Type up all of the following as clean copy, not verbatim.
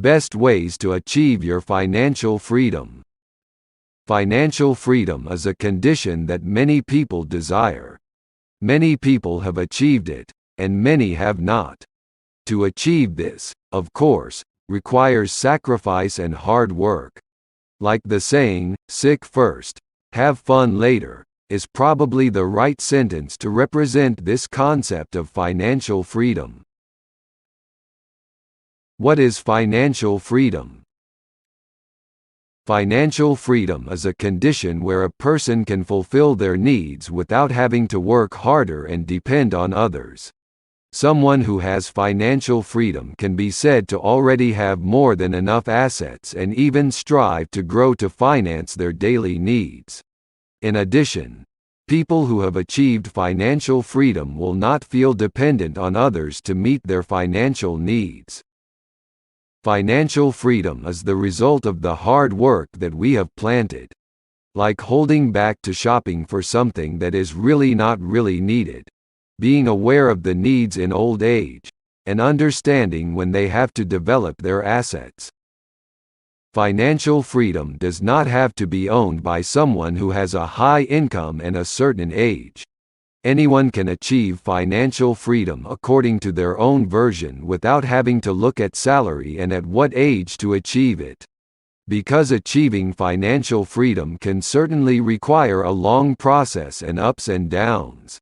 Best ways to achieve your financial freedom. Financial freedom is a condition that many people desire. Many people have achieved it, and many have not. To achieve this, of course, requires sacrifice and hard work. Like the saying, "Sick first, have fun later," is probably the right sentence to represent this concept of financial freedom. What is financial freedom? Financial freedom is a condition where a person can fulfill their needs without having to work harder and depend on others. Someone who has financial freedom can be said to already have more than enough assets and even strive to grow to finance their daily needs. In addition, people who have achieved financial freedom will not feel dependent on others to meet their financial needs. Financial freedom is the result of the hard work that we have planted. Like holding back to shopping for something that is really not really needed, being aware of the needs in old age, and understanding when they have to develop their assets. Financial freedom does not have to be owned by someone who has a high income and a certain age. Anyone can achieve financial freedom according to their own version without having to look at salary and at what age to achieve it. Because achieving financial freedom can certainly require a long process and ups and downs.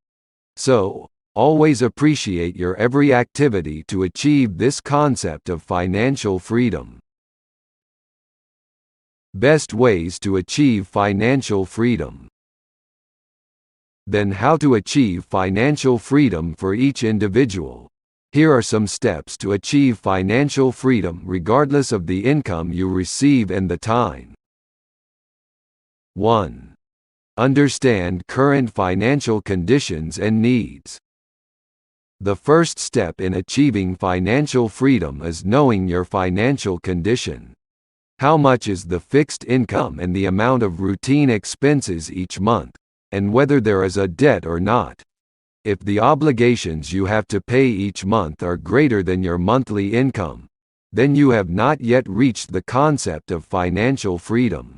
So, always appreciate your every activity to achieve this concept of financial freedom. Best ways to achieve financial freedom. Then how to achieve financial freedom for each individual. Here are some steps to achieve financial freedom regardless of the income you receive and the time. 1. Understand current financial conditions and needs. The first step in achieving financial freedom is knowing your financial condition. How much is the fixed income and the amount of routine expenses each month, and whether there is a debt or not. If the obligations you have to pay each month are greater than your monthly income, then you have not yet reached the concept of financial freedom.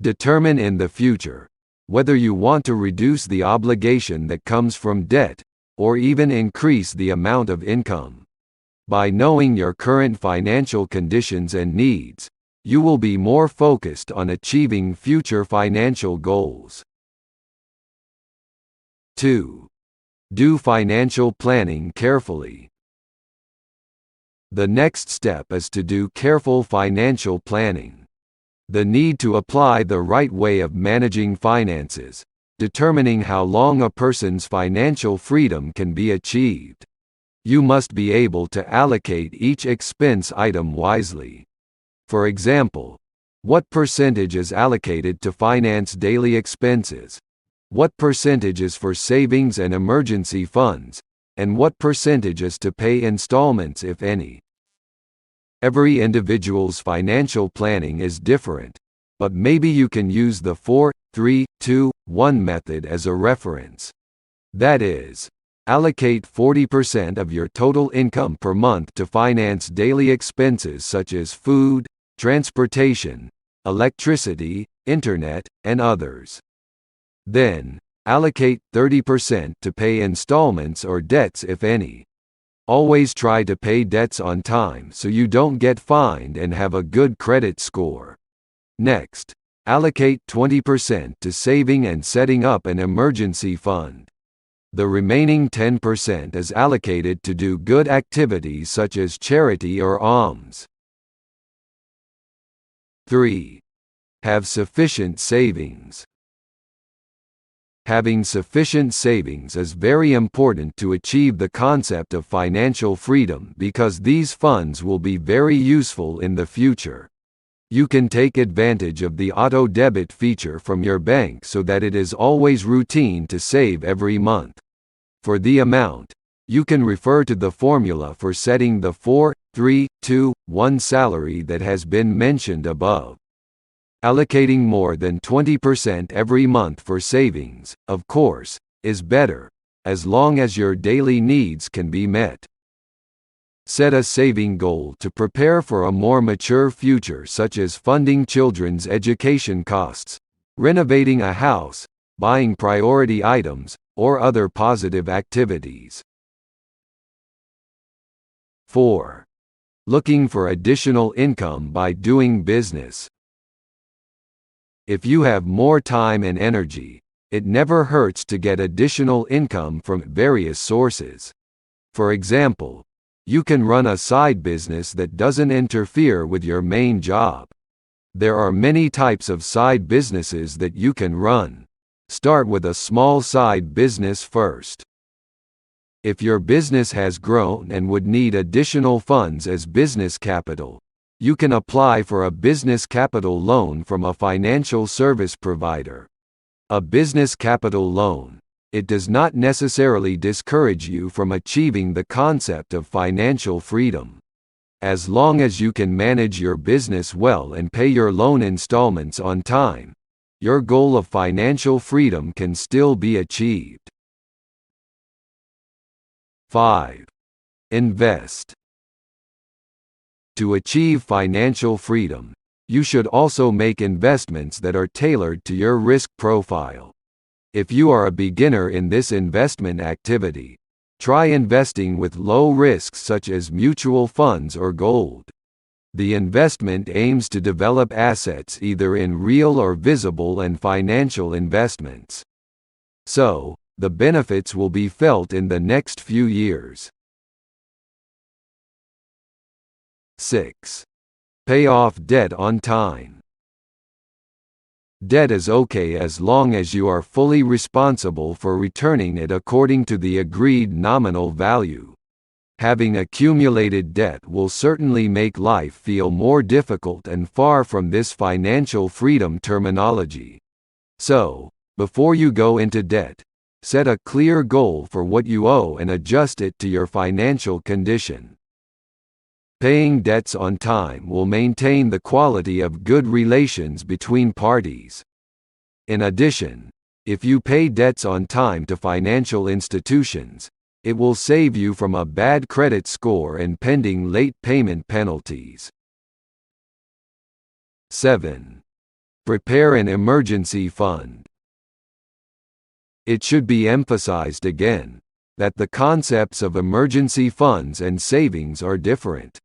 Determine in the future whether you want to reduce the obligation that comes from debt, or even increase the amount of income. By knowing your current financial conditions and needs, you will be more focused on achieving future financial goals. 2. Do financial planning carefully. The next step is to do careful financial planning. The need to apply the right way of managing finances, determining how long a person's financial freedom can be achieved. You must be able to allocate each expense item wisely. For example, what percentage is allocated to finance daily expenses? What percentage is for savings and emergency funds, and what percentage is to pay installments if any? Every individual's financial planning is different, but maybe you can use the 4-3-2-1 method as a reference. That is, allocate 40% of your total income per month to finance daily expenses such as food, transportation, electricity, internet, and others. Then, allocate 30% to pay installments or debts if any. Always try to pay debts on time so you don't get fined and have a good credit score. Next, allocate 20% to saving and setting up an emergency fund. The remaining 10% is allocated to do good activities such as charity or alms. 3. Have sufficient savings. Having sufficient savings is very important to achieve the concept of financial freedom because these funds will be very useful in the future. You can take advantage of the auto debit feature from your bank so that it is always routine to save every month. For the amount, you can refer to the formula for setting the 4-3-2-1 salary that has been mentioned above. Allocating more than 20% every month for savings, of course, is better, as long as your daily needs can be met. Set a saving goal to prepare for a more mature future, such as funding children's education costs, renovating a house, buying priority items, or other positive activities. 4. Looking for additional income by doing business. If you have more time and energy, it never hurts to get additional income from various sources. For example, you can run a side business that doesn't interfere with your main job. There are many types of side businesses that you can run. Start with a small side business first. If your business has grown and would need additional funds as business capital, you can apply for a business capital loan from a financial service provider. A business capital loan, it does not necessarily discourage you from achieving the concept of financial freedom. As long as you can manage your business well and pay your loan installments on time, your goal of financial freedom can still be achieved. 5. Invest. To achieve financial freedom, you should also make investments that are tailored to your risk profile. If you are a beginner in this investment activity, try investing with low risks such as mutual funds or gold. The investment aims to develop assets either in real or visible and financial investments. So, the benefits will be felt in the next few years. 6. Pay off debt on time. Debt is okay as long as you are fully responsible for returning it according to the agreed nominal value. Having accumulated debt will certainly make life feel more difficult and far from this financial freedom terminology. So, before you go into debt, set a clear goal for what you owe and adjust it to your financial condition. Paying debts on time will maintain the quality of good relations between parties. In addition, if you pay debts on time to financial institutions, it will save you from a bad credit score and pending late payment penalties. 7. Prepare an emergency fund. It should be emphasized again that the concepts of emergency funds and savings are different.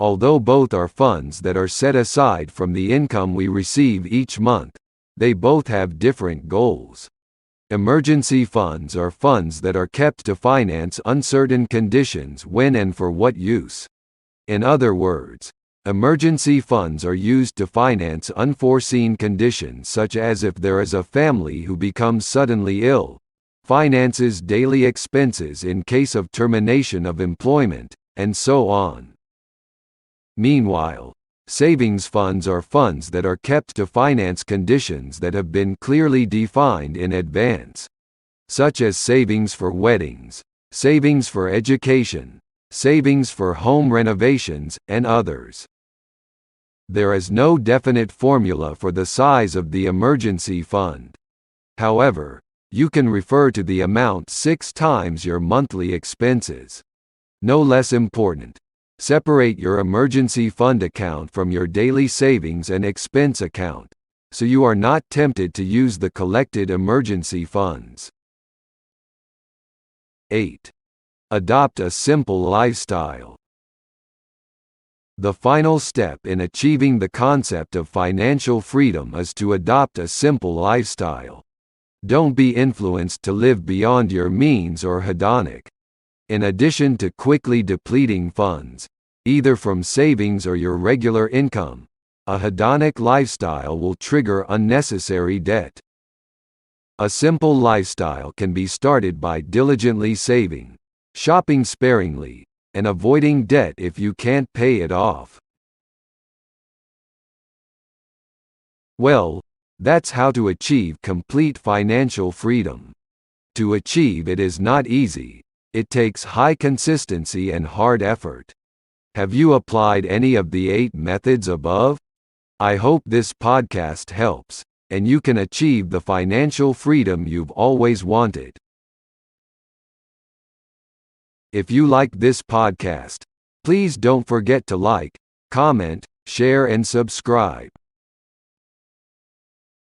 Although both are funds that are set aside from the income we receive each month, they both have different goals. Emergency funds are funds that are kept to finance uncertain conditions when and for what use. In other words, emergency funds are used to finance unforeseen conditions such as if there is a family who becomes suddenly ill, finances daily expenses in case of termination of employment, and so on. Meanwhile, savings funds are funds that are kept to finance conditions that have been clearly defined in advance, such as savings for weddings, savings for education, savings for home renovations, and others. There is no definite formula for the size of the emergency fund. However, you can refer to the amount 6 times your monthly expenses. No less important, separate your emergency fund account from your daily savings and expense account, so you are not tempted to use the collected emergency funds. 8. Adopt a simple lifestyle. The final step in achieving the concept of financial freedom is to adopt a simple lifestyle. Don't be influenced to live beyond your means or hedonic. In addition to quickly depleting funds, either from savings or your regular income, a hedonic lifestyle will trigger unnecessary debt. A simple lifestyle can be started by diligently saving, shopping sparingly, and avoiding debt if you can't pay it off. Well, that's how to achieve complete financial freedom. To achieve it is not easy. It takes high consistency and hard effort. Have you applied any of the 8 methods above? I hope this podcast helps, and you can achieve the financial freedom you've always wanted. If you like this podcast, Please don't forget to like, comment, share and subscribe.